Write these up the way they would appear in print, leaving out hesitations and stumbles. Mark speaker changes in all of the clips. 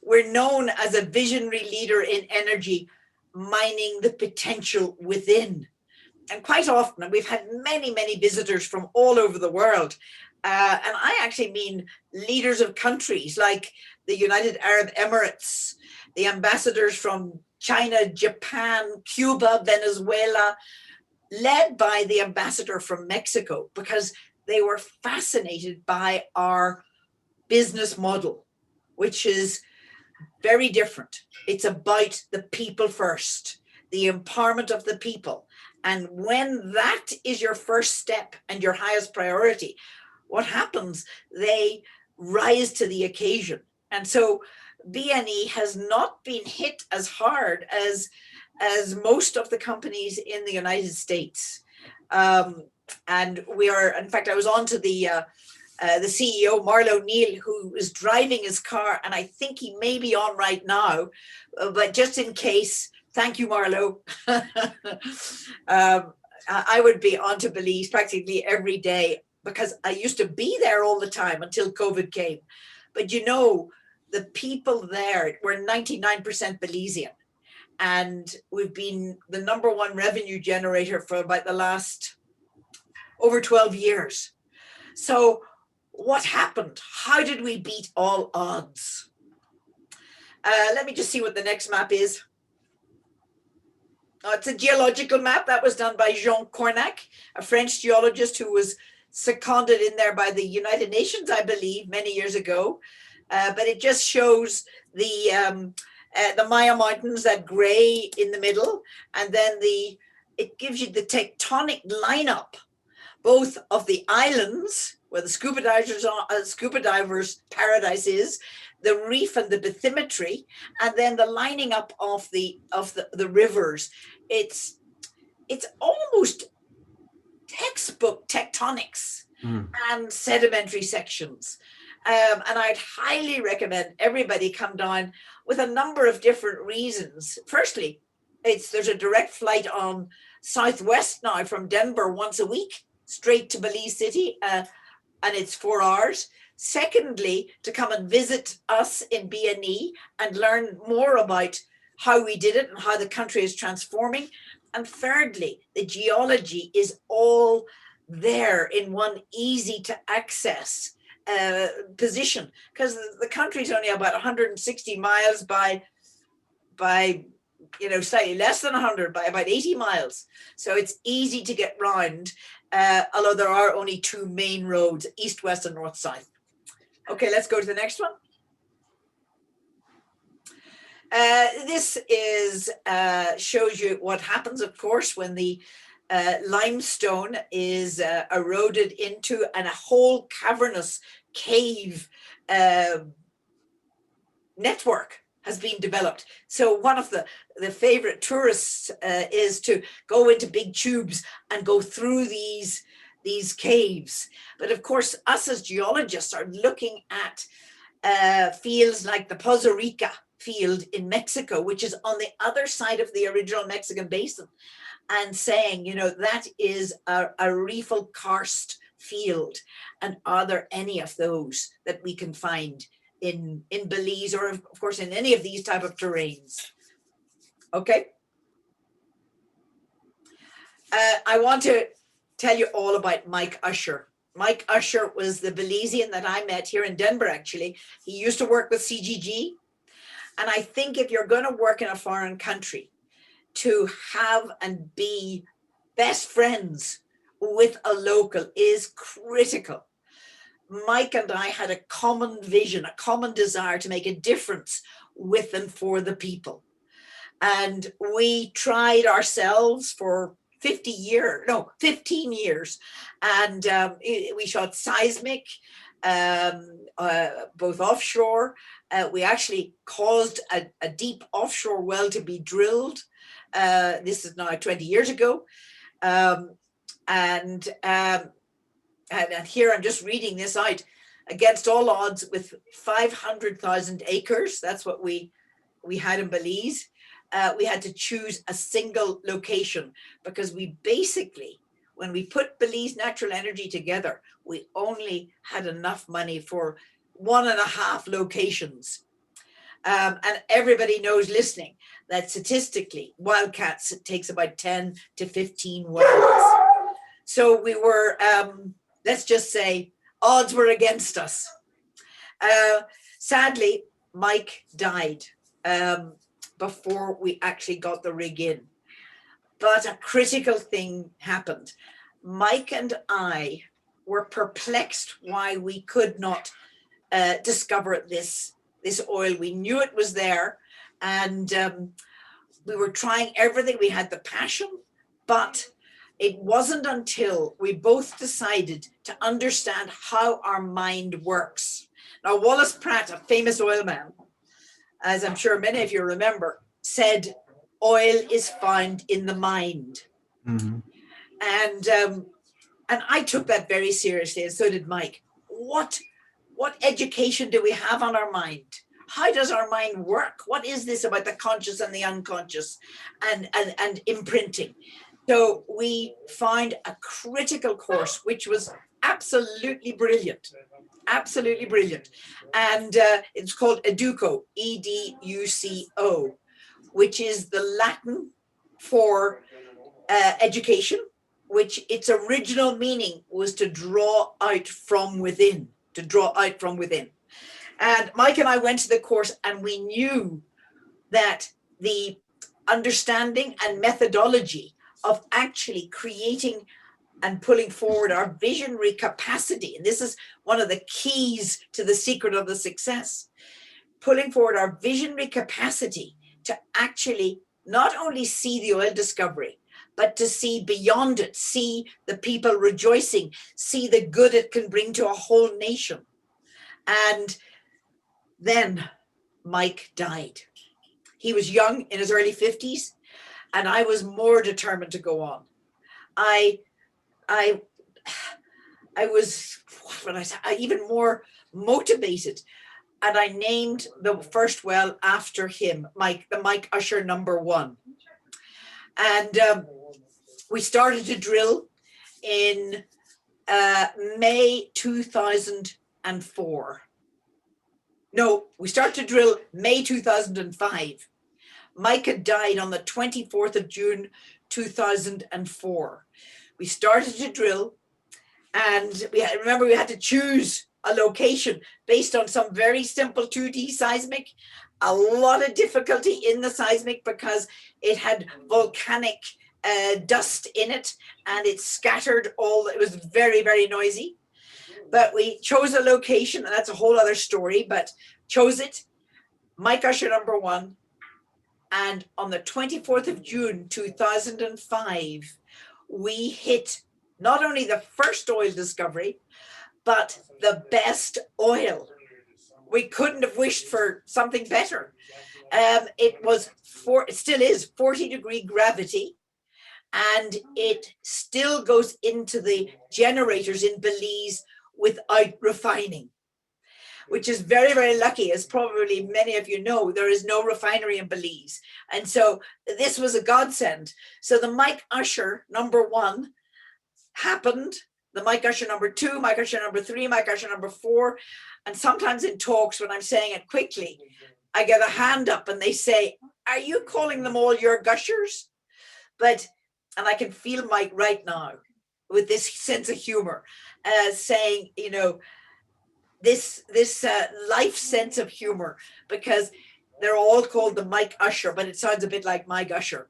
Speaker 1: We're known as a visionary leader in energy, mining the potential within. And quite often, we've had many, many visitors from all over the world. And I actually mean leaders of countries like the United Arab Emirates, the ambassadors from China, Japan, Cuba, Venezuela, led by the ambassador from Mexico, because they were fascinated by our business model, which is very different. It's about the people first, the empowerment of the people. And when that is your first step and your highest priority, what happens? They rise to the occasion. And so BNE has not been hit as hard as most of the companies in the United States. And we are, in fact, I was on to the CEO, Marlo Neal, who is driving his car, and I think he may be on right now, but just in case, thank you, Marlo. I would be on to Belize practically every day because I used to be there all the time until COVID came. But you know, the people there, we're 99% Belizean, and we've been the #1 revenue generator for about the last over 12 years. So what happened? How did we beat all odds? Let me just see what the next map is. Oh, it's a geological map that was done by Jean Cornac, a French geologist who was seconded in there by the United Nations, I believe, many years ago. But it just shows the Maya Mountains, that gray in the middle, and then it gives you the tectonic lineup, both of the islands where the scuba divers paradise is, the reef and the bathymetry, and then the lining up of the rivers. It's almost textbook tectonics and sedimentary sections. And I'd highly recommend everybody come down with a number of different reasons. Firstly, there's a direct flight on Southwest now from Denver once a week, straight to Belize City, and it's 4 hours. Secondly, to come and visit us in BNE and learn more about how we did it and how the country is transforming. And thirdly, the geology is all there in one easy to access position, because the country is only about 160 miles by slightly less than 100, by about 80 miles. So it's easy to get round, although there are only 2 main roads, east, west, and north, south. Okay, let's go to the next one. This shows you what happens, of course, when the limestone is eroded into a whole cavernous cave network has been developed. So one of the favorite tourists is to go into big tubes and go through these caves. But of course, us as geologists are looking at fields like the Poza Rica field in Mexico, which is on the other side of the original Mexican basin, and saying, that is a reefal karst field. And are there any of those that we can find in Belize, or of course in any of these type of terrains? Okay. I want to tell you all about Mike Usher. Mike Usher was the Belizean that I met here in Denver, actually. He used to work with CGG. And I think if you're going to work in a foreign country, to have and be best friends with a local is critical. Mike and I had a common vision, a common desire to make a difference with and for the people. And we tried ourselves for 15 years. And we shot seismic, both offshore. We actually caused a deep offshore well to be drilled. This is now 20 years ago. And here I'm just reading this out. Against all odds, with 500,000 acres, that's what we had in Belize. We had to choose a single location because we basically, when we put Belize Natural Energy together, we only had enough money for 1.5 locations. And everybody knows listening that statistically, wildcats, it takes about 10 to 15 wells. So we were, let's just say, odds were against us. Sadly, Mike died before we actually got the rig in. But a critical thing happened. Mike and I were perplexed why we could not discover this oil. We knew it was there, and we were trying everything. We had the passion, but it wasn't until we both decided to understand how our mind works. Now, Wallace Pratt, a famous oil man, as I'm sure many of you remember, said, oil is found in the mind.
Speaker 2: Mm-hmm.
Speaker 1: And I took that very seriously, and so did Mike. What education do we have on our mind? How does our mind work? What is this about the conscious and the unconscious and imprinting? So we found a critical course, which was absolutely brilliant, and it's called Educo, EDUCO, which is the Latin for education, which its original meaning was to draw out from within, And Mike and I went to the course, and we knew that the understanding and methodology of actually creating and pulling forward our visionary capacity, and this is one of the keys to the secret of the success, pulling forward our visionary capacity to actually not only see the oil discovery, but to see beyond it, see the people rejoicing, see the good it can bring to a whole nation. And then Mike died. He was young, in his early 50s, and I was more determined to go on. I was, even more motivated, and I named the first well after him, the Mike Usher #1. And we started to drill in May 2004. No, we started to drill May 2005. Mike had died on the 24th of June 2004. We started to drill, and we had to choose a location based on some very simple 2D seismic, a lot of difficulty in the seismic because it had volcanic dust in it, and it scattered it was very, very noisy. But we chose a location, and that's a whole other story, but chose it, Mike Usher #1. And on the 24th of June 2005, we hit not only the first oil discovery, but the best oil. We couldn't have wished for something better. It still is 40-degree gravity, and it still goes into the generators in Belize without refining, which is very, very lucky. As probably many of you know, there is no refinery in Belize. And so this was a godsend. So the Mike Usher #1 happened, the Mike Usher #2, Mike Usher #3, Mike Usher #4. And sometimes in talks, when I'm saying it quickly, I get a hand up and they say, are you calling them all your gushers? And I can feel Mike right now with this sense of humor, saying, this life sense of humor, because they're all called the Mike Usher, but it sounds a bit like my gusher,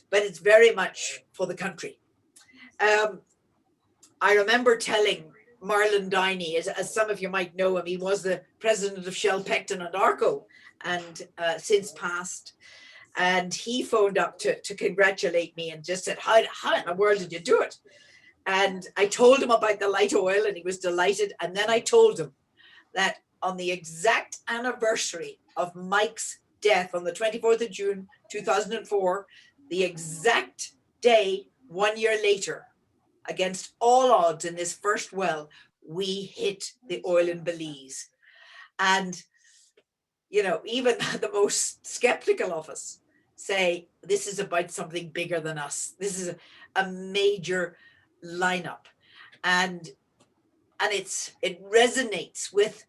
Speaker 1: but it's very much for the country. I remember telling Marlon Downey, as some of you might know him, he was the president of Shell, Pecton and Arco, and since passed. And he phoned up to congratulate me and just said, how in the world did you do it? And I told him about the light oil, and he was delighted. And then I told him that on the exact anniversary of Mike's death on the 24th of June, 2004, the exact day, 1 year later, against all odds in this first well, we hit the oil in Belize. And, even the most skeptical of us say, this is about something bigger than us. This is a major lineup, and it resonates with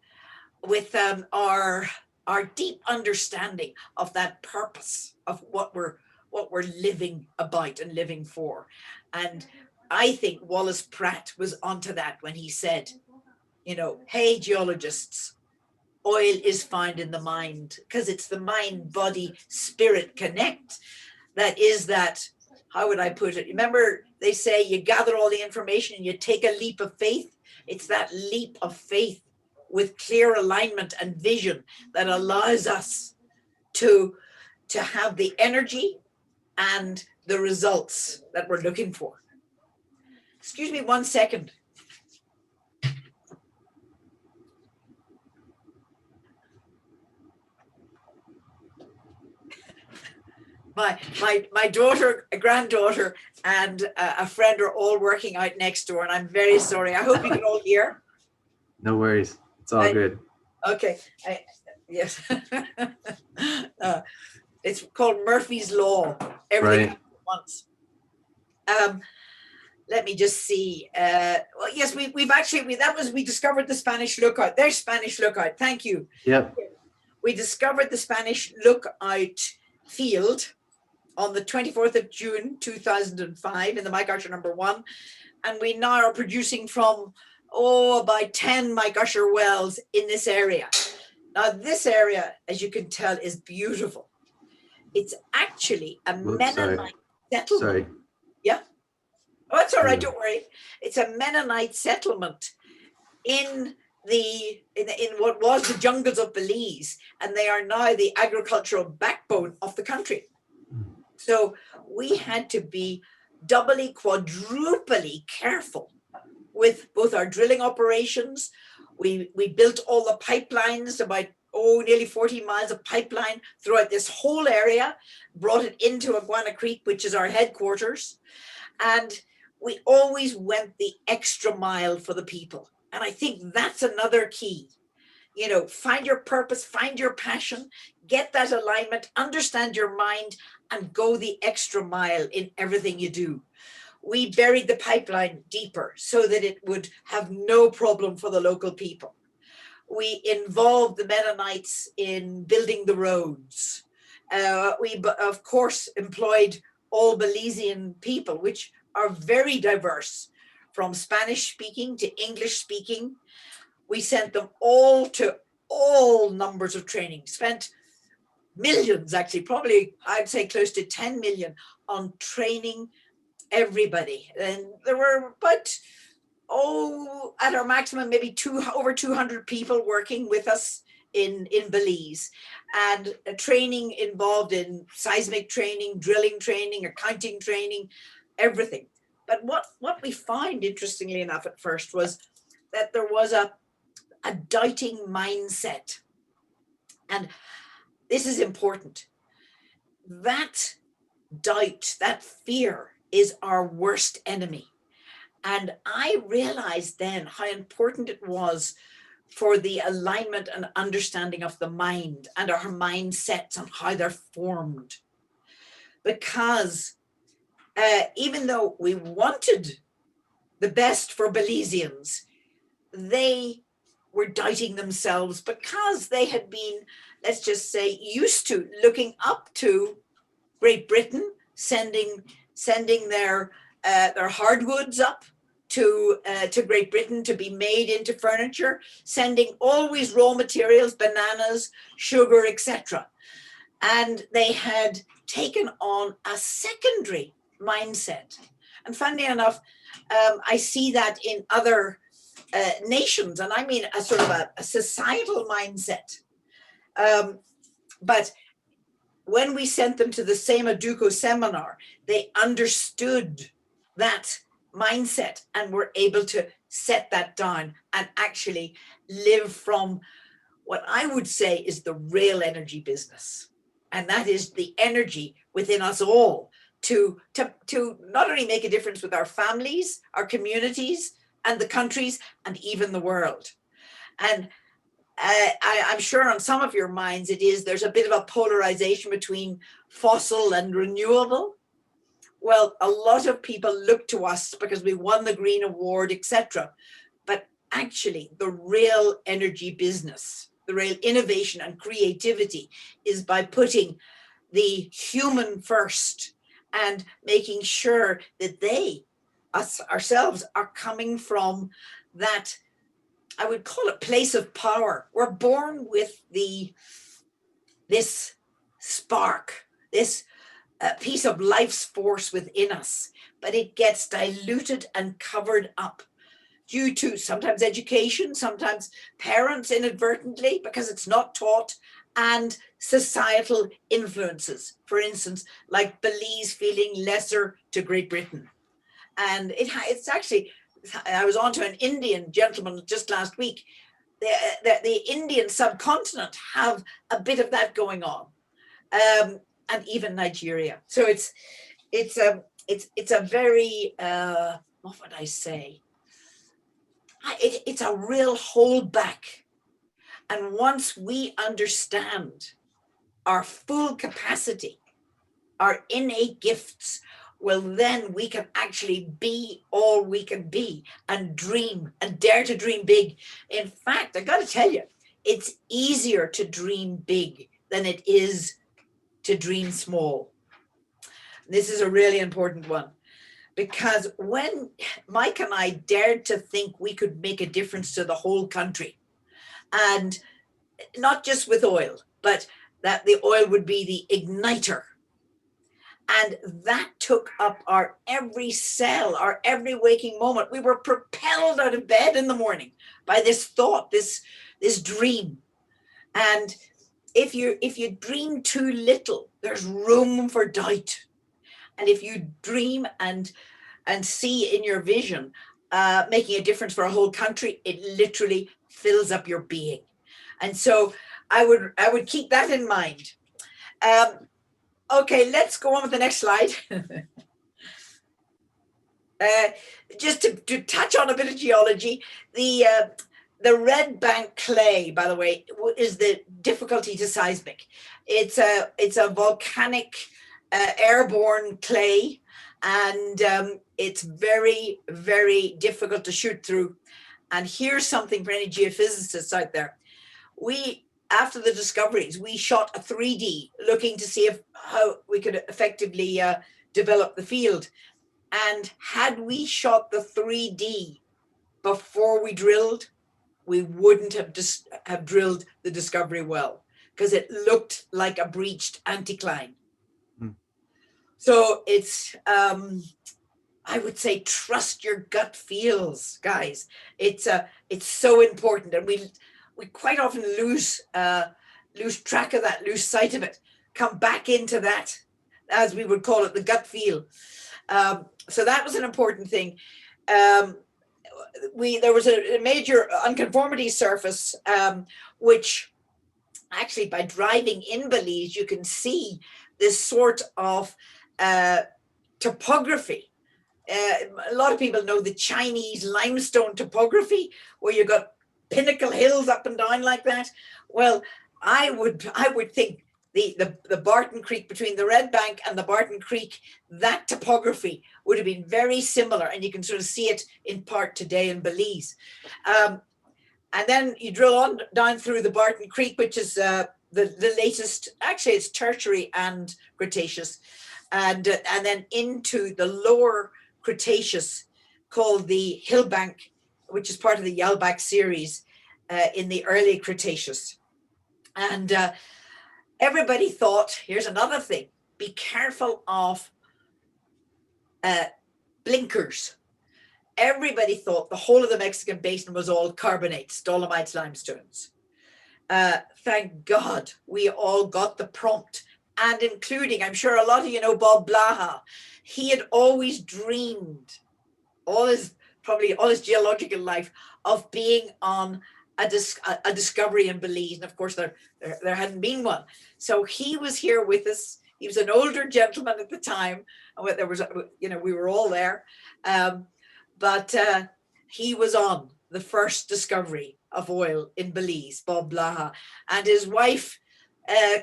Speaker 1: our our deep understanding of that purpose of what we're living about and living for. And I think Wallace Pratt was onto that when he said, you know, hey, geologists, oil is found in the mind, because it's the mind, body, spirit connect that is that, how would I put it? Remember, they say you gather all the information and you take a leap of faith. It's that leap of faith with clear alignment and vision that allows us to have the energy and the results that we're looking for. Excuse me 1 second. My daughter, a granddaughter, and a friend are all working out next door, and I'm very sorry. I hope you can all hear.
Speaker 2: No worries. It's all good.
Speaker 1: Okay. Yes. It's called Murphy's Law. Everything happens at once. Let me just see. Well, yes, we've actually, we discovered the Spanish Lookout. There's Spanish Lookout. Thank you.
Speaker 2: Yep.
Speaker 1: We discovered the Spanish Lookout field on the 24th of June, 2005 in the Mike Archer #1. And we now are producing from, about 10 Mike Usher wells in this area. Now, this area, as you can tell, is beautiful. It's actually a Mennonite settlement.
Speaker 2: Sorry.
Speaker 1: Yeah. Oh, it's all right. Don't worry. It's a Mennonite settlement in what was the jungles of Belize, and they are now the agricultural backbone of the country. So we had to be doubly, quadruply careful with both our drilling operations. We built all the pipelines, about nearly 40 miles of pipeline throughout this whole area, brought it into Iguana Creek, which is our headquarters. And we always went the extra mile for the people. And I think that's another key. You know, find your purpose, find your passion, get that alignment, understand your mind, and go the extra mile in everything you do. We buried the pipeline deeper so that it would have no problem for the local people. We involved the Mennonites in building the roads. We, of course, employed all Belizean people, which are very diverse, from Spanish speaking to English speaking. We sent them all to all numbers of training, spent millions, actually, probably I'd say close to 10 million on training everybody. And there were about, at our maximum, maybe over 200 people working with us in Belize. And training involved in seismic training, drilling training, accounting training, everything. But what we find, interestingly enough, at first was that there was a doubting mindset. And this is important. That doubt, that fear is our worst enemy. And I realized then how important it was for the alignment and understanding of the mind and our mindsets and how they're formed. Because even though we wanted the best for Belizeans, they were doubting themselves because they had been, let's just say, used to looking up to Great Britain, sending their hardwoods up to Great Britain to be made into furniture, sending always raw materials, bananas, sugar, etc. And they had taken on a secondary mindset. And funnily enough, I see that in other nations, and I mean a sort of a societal mindset. But when we sent them to the same Aduco seminar, they understood that mindset and were able to set that down and actually live from what I would say is the real energy business. And that is the energy within us all to not only make a difference with our families, our communities, and the countries, and even the world. And I'm sure on some of your minds there's a bit of a polarization between fossil and renewable. Well, a lot of people look to us because we won the Green Award, etc. But actually, the real energy business the real innovation and creativity is by putting the human first and making sure that they, us ourselves, are coming from that, I would call it, place of power. We're born with this spark, this piece of life's force within us, but it gets diluted and covered up due to sometimes education, sometimes parents inadvertently because it's not taught, and societal influences. For instance, like Belize feeling lesser to Great Britain. And it's actually, I was on to an Indian gentleman just last week. The Indian subcontinent have a bit of that going on, and even Nigeria. So it's a very what would I say? It's a real holdback. And once we understand our full capacity, our innate gifts, well, then we can actually be all we can be and dream and dare to dream big. In fact, I got to tell you, it's easier to dream big than it is to dream small. This is a really important one, because when Mike and I dared to think we could make a difference to the whole country, and not just with oil, but that the oil would be the igniter. And that took up our every cell, our every waking moment. We were propelled out of bed in the morning by this thought, this dream. And if you dream too little, there's room for doubt. And if you dream and see in your vision making a difference for a whole country, it literally fills up your being. And so I would keep that in mind. Okay, let's go on with the next slide. Just to touch on a bit of geology, the red bank clay, by the way, is the difficulty to seismic. It's a volcanic airborne clay, and it's very, very difficult to shoot through. And here's something for any geophysicists out there. After the discoveries, we shot a 3D looking to see how we could effectively develop the field. And had we shot the 3D before we drilled, we wouldn't have drilled the discovery well, because it looked like a breached anticline. So it's, I would say, trust your gut feels, guys. It's so important, and we quite often lose track of that, lose sight of it, come back into that, as we would call it, the gut feel. So that was an important thing. There was a major unconformity surface, which actually, by driving in Belize, you can see this sort of topography. A lot of people know the Chinese limestone topography, where you got pinnacle hills up and down like that. Well, I would think the Barton Creek, between the Red Bank and the Barton Creek, that topography would have been very similar, and you can sort of see it in part today in Belize. And then you drill on down through the Barton Creek, which is the latest, actually it's Tertiary and Cretaceous, and then into the lower Cretaceous, called the Hillbank, which is part of the Yalbak series in the early Cretaceous. And everybody thought, here's another thing, be careful of blinkers. Everybody thought the whole of the Mexican basin was all carbonates, dolomites, limestones. Thank God we all got the prompt, and including, I'm sure a lot of you know Bob Blaha. He had always dreamed all his geological life of being on a discovery in Belize, and of course there hadn't been one. So he was here with us. He was an older gentleman at the time, and there was, we were all there, but he was on the first discovery of oil in Belize, Bob Blaha, and his wife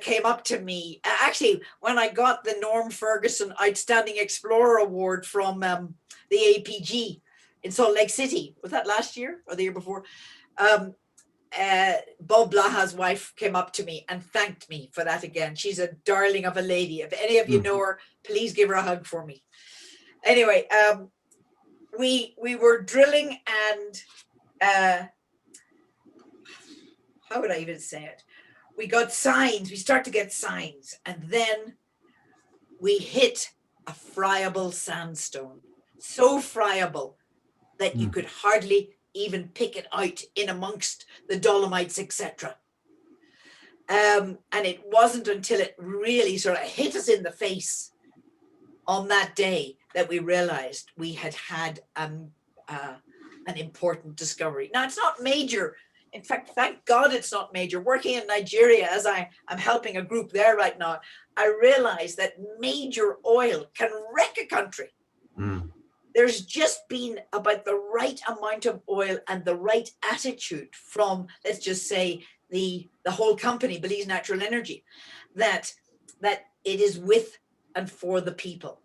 Speaker 1: came up to me. Actually, when I got the Norm Ferguson Outstanding Explorer Award from the APG in Salt Lake City, was that last year or the year before? Bob Blaha's wife came up to me and thanked me for that again. She's a darling of a lady. If any of you know her, please give her a hug for me. Anyway, we were drilling, and how would I even say it? We got signs. We start to get signs, and then we hit a friable sandstone, so friable that you could hardly even pick it out in amongst the dolomites, etc. And it wasn't until it really sort of hit us in the face on that day that we realized we had had an important discovery. Now, it's not major. In fact, thank God it's not major. Working in Nigeria, as I'm helping a group there right now, I realized that major oil can wreck a country. There's just been about the right amount of oil and the right attitude from, let's just say, the whole company, Belize Natural Energy, that it is with and for the people.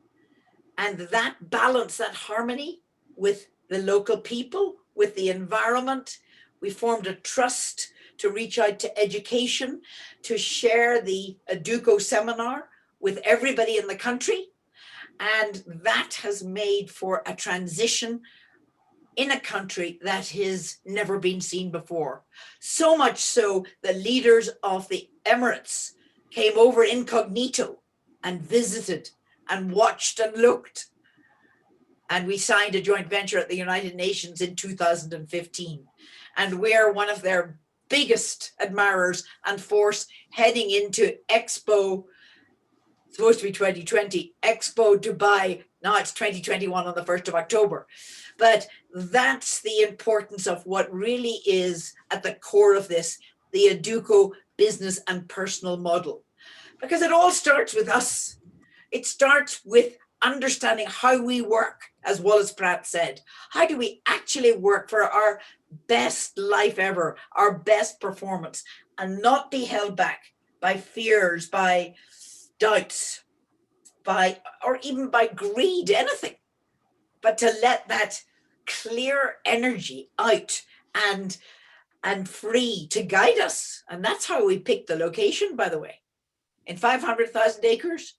Speaker 1: And that balance, that harmony with the local people, with the environment, we formed a trust to reach out to education, to share the Aduco seminar with everybody in the country. And that has made for a transition in a country that has never been seen before. So much so, the leaders of the Emirates came over incognito and visited and watched and looked. And we signed a joint venture at the United Nations in 2015. And we're one of their biggest admirers and force heading into Expo, supposed to be 2020, Expo Dubai. Now it's 2021 on the 1st of October. But that's the importance of what really is at the core of this, the Aduco business and personal model. Because it all starts with us. It starts with understanding how we work, as Wallace Pratt said. How do we actually work for our best life ever, our best performance, and not be held back by fears, by doubts, or even by greed, anything, but to let that clear energy out and free to guide us. And that's how we picked the location, by the way, in 500,000 acres.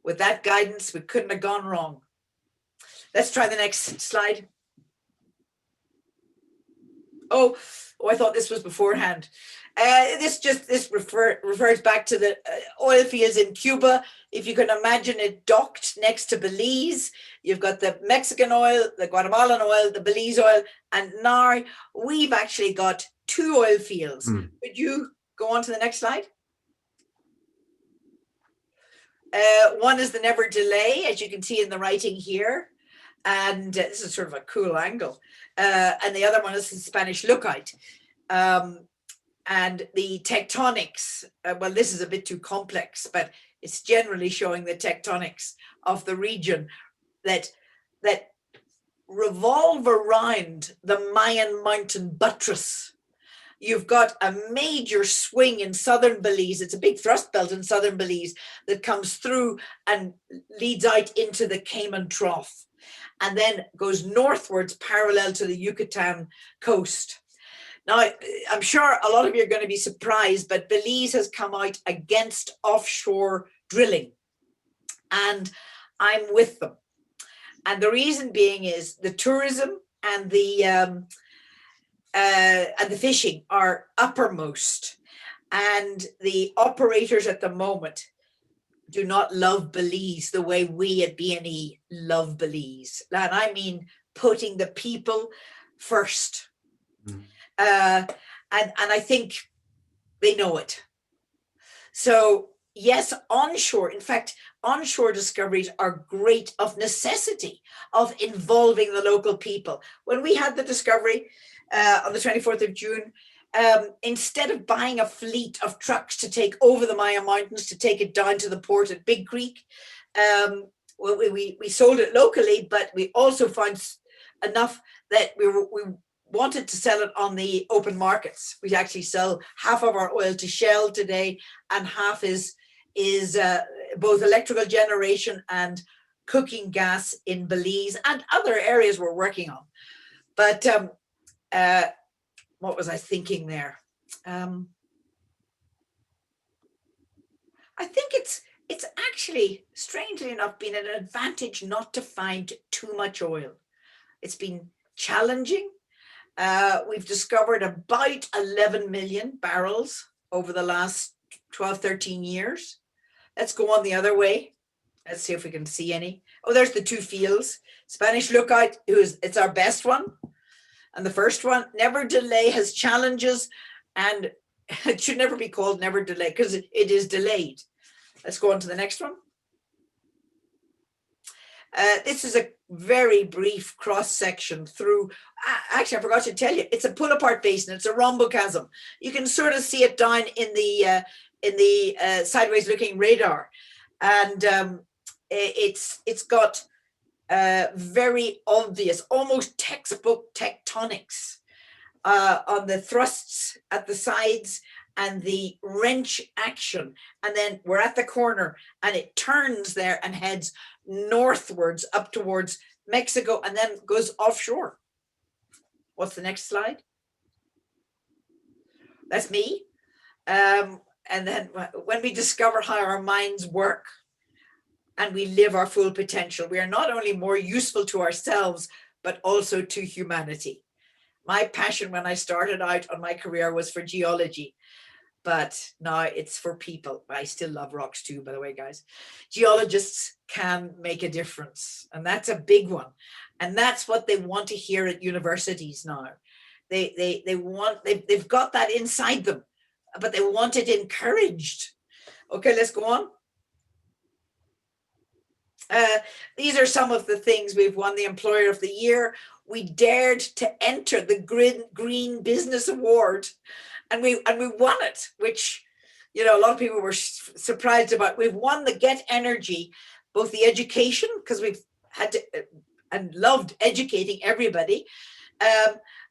Speaker 1: With that guidance, we couldn't have gone wrong. Let's try the next slide. Oh, I thought this was beforehand. This refers back to the oil fields in Cuba. If you can imagine it docked next to Belize, you've got the Mexican oil, the Guatemalan oil, the Belize oil, and now we've actually got 2 oil fields. Could you go on to the next slide? One is the Never Delay, as you can see in the writing here. And this is sort of a cool angle. And the other one is the Spanish Lookout. And the tectonics, well, this is a bit too complex, but it's generally showing the tectonics of the region that revolve around the Mayan mountain buttress. You've got a major swing in southern Belize. It's a big thrust belt in southern Belize that comes through and leads out into the Cayman Trough, and then goes northwards parallel to the Yucatan coast. Now, I'm sure a lot of you are going to be surprised, but Belize has come out against offshore drilling, and I'm with them. And the reason being is the tourism and the fishing are uppermost, and the operators at the moment do not love Belize the way we at BNE love Belize. And I mean putting the people first. And I think they know it. So yes, onshore, in fact, onshore discoveries are great of necessity of involving the local people. When we had the discovery on the 24th of June, instead of buying a fleet of trucks to take over the Maya Mountains to take it down to the port at Big Creek, we sold it locally, but we also found enough that we wanted to sell it on the open markets. We actually sell half of our oil to Shell today, and half is both electrical generation and cooking gas in Belize and other areas we're working on. But what was I thinking there? I think it's actually, strangely enough, been an advantage not to find too much oil. It's been challenging. We've discovered about 11 million barrels over the last 12, 13 years. Let's go on the other way. Let's see if we can see any. Oh, there's the two fields. Spanish Lookout, it's our best one. And the first one, Never Delay, has challenges, and it should never be called Never Delay because it is delayed. Let's go on to the next one. This is a very brief cross section through, actually I forgot to tell you, it's a pull apart basin. It's a rhombochasm. You can sort of see it down in the sideways looking radar. And it's got very obvious, almost textbook tectonics on the thrusts at the sides and the wrench action. And then we're at the corner and it turns there and heads northwards up towards Mexico and then goes offshore. What's the next slide? That's me. And then when we discover how our minds work and we live our full potential, we are not only more useful to ourselves, but also to humanity. My passion when I started out on my career was for geology, but now it's for people. I still love rocks too, by the way, guys. Geologists can make a difference, and that's a big one. And that's what they want to hear at universities now. They've got that inside them, but they want it encouraged. Okay, let's go on. These are some of the things we've won. The Employer of the Year. We dared to enter the Green Business Award, and we won it, which, you know, a lot of people were surprised about. We've won the Get Energy, both the education, because we've had to and loved educating everybody,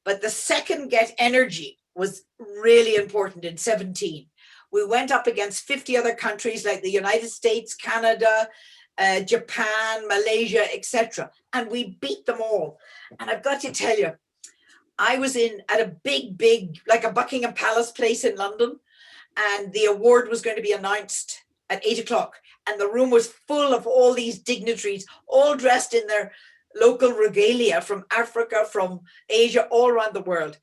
Speaker 1: but the second Get Energy was really important in 17. We went up against 50 other countries like the United States, Canada, Japan, Malaysia, etc. And we beat them all. And I've got to tell you, I was at a big, like a Buckingham Palace place in London, and the award was going to be announced at 8 o'clock. And the room was full of all these dignitaries, all dressed in their local regalia from Africa, from Asia, all around the world.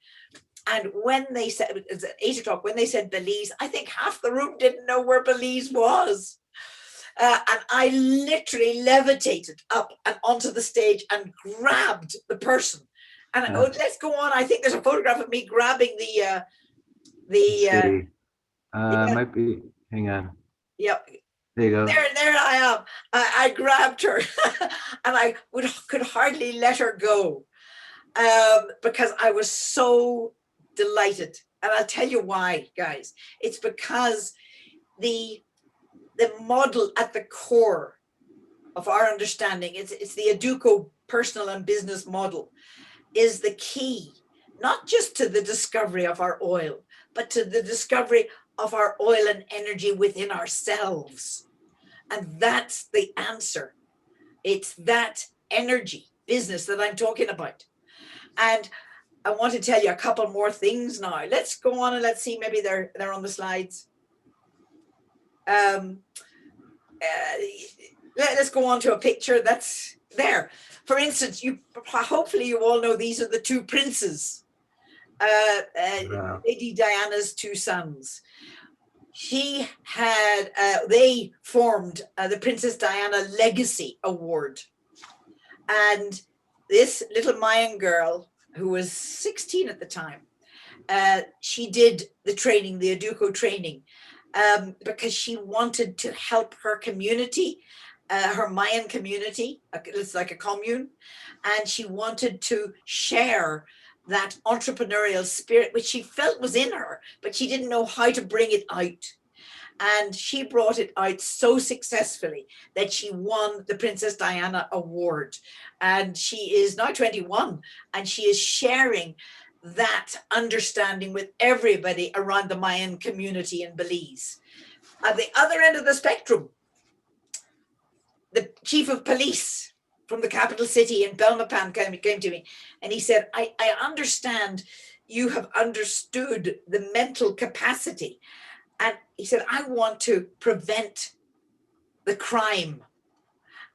Speaker 1: And when they said, it was at 8 o'clock, when they said Belize, I think half the room didn't know where Belize was. And I literally levitated up and onto the stage and grabbed the person. And let's go on. I think there's a photograph of me grabbing
Speaker 2: might be. Hang on.
Speaker 1: Yep.
Speaker 2: There you go.
Speaker 1: There I am. I grabbed her, and I could hardly let her go because I was so delighted. And I'll tell you why, guys. It's because the model at the core of our understanding, it's the Aduco personal and business model, is the key, not just to the discovery of our oil, but to the discovery of our oil and energy within ourselves. And that's the answer. It's that energy business that I'm talking about. And I want to tell you a couple more things now. Let's go on and let's see, maybe they're on the slides. Let's go on to a picture that's there. For instance, hopefully you all know these are the two princes, Lady Diana's two sons. They formed the Princess Diana Legacy Award. And this little Mayan girl, who was 16 at the time, she did the training, the Aduco training, because she wanted to help her community, her Mayan community. It's like a commune, and she wanted to share that entrepreneurial spirit, which she felt was in her, but she didn't know how to bring it out. And she brought it out so successfully that she won the Princess Diana Award. And she is now 21, and she is sharing that understanding with everybody around the Mayan community in Belize. At the other end of the spectrum, the chief of police from the capital city in Belmopan came to me, and he said, I understand you have understood the mental capacity. And he said, I want to prevent the crime.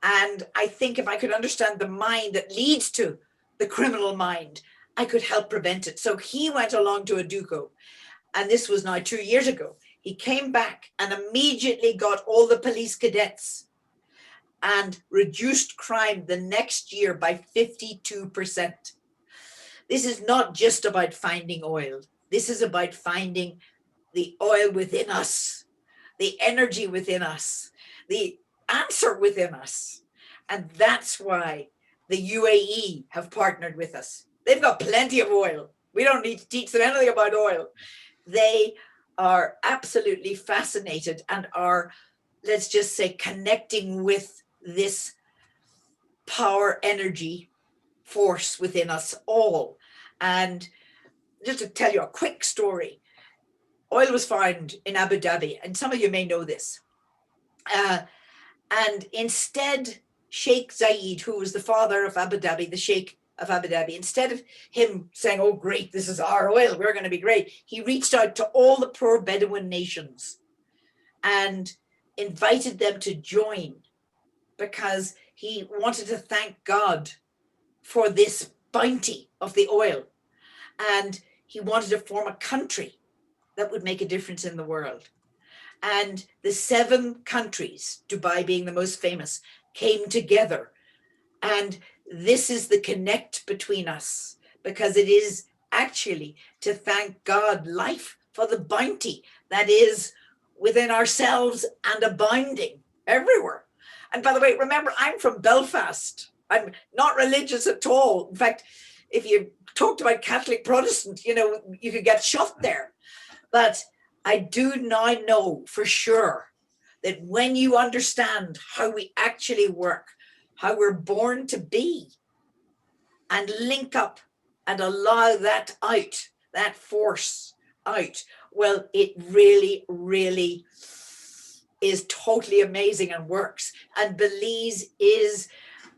Speaker 1: And I think if I could understand the mind that leads to the criminal mind, I could help prevent it. So he went along to Aduco, and this was now 2 years ago. He came back and immediately got all the police cadets and reduced crime the next year by 52%. This is not just about finding oil. This is about finding the oil within us, the energy within us, the answer within us. And that's why the UAE have partnered with us. They've got plenty of oil. We don't need to teach them anything about oil. They are absolutely fascinated and are, let's just say, connecting with this power energy force within us all. And just to tell you a quick story, oil was found in Abu Dhabi, and some of you may know this. And instead, Sheikh Zayed, who was the father of Abu Dhabi, the Sheikh of Abu Dhabi, instead of him saying, oh, great, this is our oil, we're going to be great, he reached out to all the poor Bedouin nations and invited them to join because he wanted to thank God for this bounty of the oil. And he wanted to form a country that would make a difference in the world. And the 7 countries, Dubai being the most famous, came together. And this is the connect between us, because it is actually to thank God life for the bounty that is within ourselves and abounding everywhere. And by the way, remember, I'm from Belfast. I'm not religious at all. In fact, if you talked about Catholic Protestant, you know, you could get shot there. But I do now know for sure that when you understand how we actually work, how we're born to be, and link up and allow that out, that force out, well, it really, really is totally amazing and works. And Belize is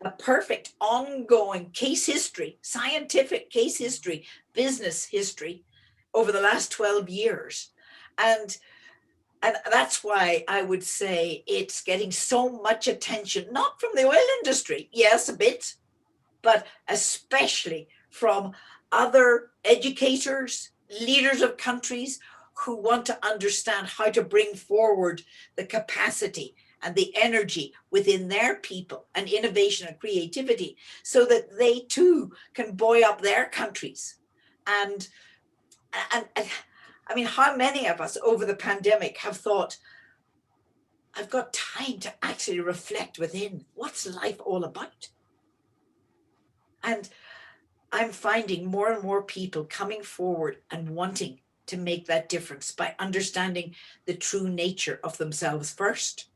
Speaker 1: a perfect ongoing case history, scientific case history, business history over the last 12 years. And that's why I would say it's getting so much attention, not from the oil industry, yes, a bit, but especially from other educators, leaders of countries who want to understand how to bring forward the capacity and the energy within their people and innovation and creativity so that they too can buoy up their countries. And I mean, how many of us over the pandemic have thought, I've got time to actually reflect within, what's life all about? And I'm finding more and more people coming forward and wanting to make that difference by understanding the true nature of themselves first.